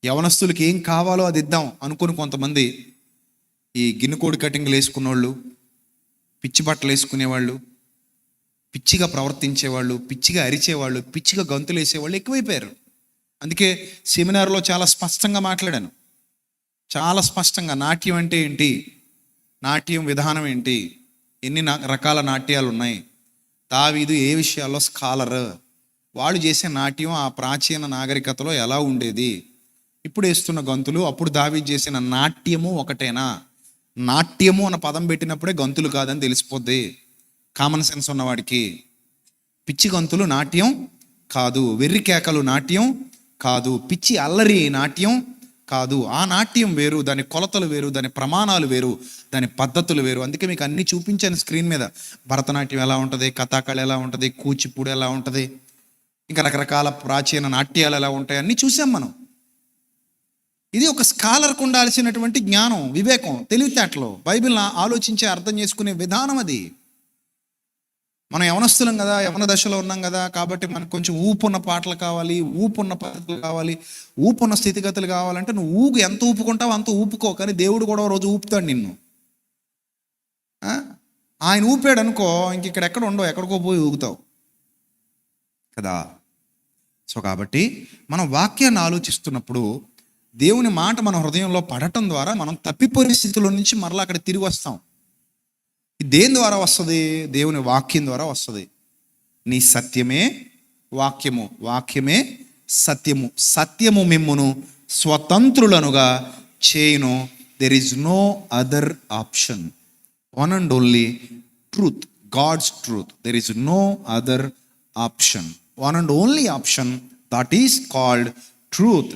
యవనస్తులకి ఏం కావాలో అది ఇద్దాం అనుకుని కొంతమంది ఈ గిన్నెకోడి కటింగ్లు వేసుకునేవాళ్ళు, పిచ్చి బట్టలు వేసుకునేవాళ్ళు, పిచ్చిగా ప్రవర్తించేవాళ్ళు, పిచ్చిగా అరిచేవాళ్ళు, పిచ్చిగా గంతులు వేసేవాళ్ళు ఎక్కువైపోయారు. అందుకే సెమినార్లో చాలా స్పష్టంగా మాట్లాడాను. చాలా స్పష్టంగా నాట్యం అంటే ఏంటి, నాట్యం విధానం ఏంటి, ఎన్ని రకాల నాట్యాలు ఉన్నాయి, దావీదు ఏ విషయాల్లో స్కాలర్, వాళ్ళు చేసే నాట్యం ఆ ప్రాచీన నాగరికతలో ఎలా ఉండేది, ఇప్పుడు వేస్తున్న గంతులు అప్పుడు దావీదు చేసిన నాట్యము ఒకటేనా, నాట్యము అన్న పదం పెట్టినప్పుడే గంతులు కాదని తెలిసిపోద్ది కామన్ సెన్స్ ఉన్నవాడికి. పిచ్చి గంతులు నాట్యం కాదు, వెర్రి కేకలు నాట్యం కాదు, పిచ్చి అల్లరి నాట్యం కాదు. ఆ నాట్యం వేరు, దాని కొలతలు వేరు, దాని ప్రమాణాలు వేరు, దాని పద్ధతులు వేరు. అందుకే మీకు అన్ని చూపించాను స్క్రీన్ మీద. భరతనాట్యం ఎలా ఉంటుంది, కథాకళి ఎలా ఉంటుంది, కూచిపూడి ఎలా ఉంటుంది, ఇంకా రకరకాల ప్రాచీన నాట్యాలు ఎలా ఉంటాయి, అన్నీ చూసాం మనం. ఇది ఒక స్కాలర్కు ఉండాల్సినటువంటి జ్ఞానం, వివేకం, తెలివితేటలు, బైబిల్ని ఆలోచించి అర్థం చేసుకునే విధానం అది. మనం యవనస్తులం కదా, యవన దశలో ఉన్నాం కదా, కాబట్టి మనకు కొంచెం ఊపున్న పాటలు కావాలి, ఊపున్న పద్ధతులు కావాలి, ఊపున్న స్థితిగతులు కావాలంటే నువ్వు ఎంత ఊపుకుంటావు అంత ఊపుకో, కానీ దేవుడు కూడా రోజు ఊపుతాడు నిన్ను. ఆయన ఊపాడు అనుకో, ఇంక ఇక్కడ ఎక్కడ ఉండవు, ఎక్కడికో పోయి ఊగుతావు కదా. సో కాబట్టి మనం వాక్యాన్ని ఆలోచిస్తున్నప్పుడు దేవుని మాట మన హృదయంలో పడటం ద్వారా మనం తప్పిపోయిన స్థితిలో నుంచి మరలా అక్కడ తిరిగి వస్తాం. దేని ద్వారా వస్తుంది? దేవుని వాక్యం ద్వారా వస్తుంది. నీ సత్యమే వాక్యము, వాక్యమే సత్యము, సత్యము మిమ్మును స్వతంత్రులనుగా చేయును. There is no other option, one and only truth, God's truth. There is no other option, one and only option, that is called truth.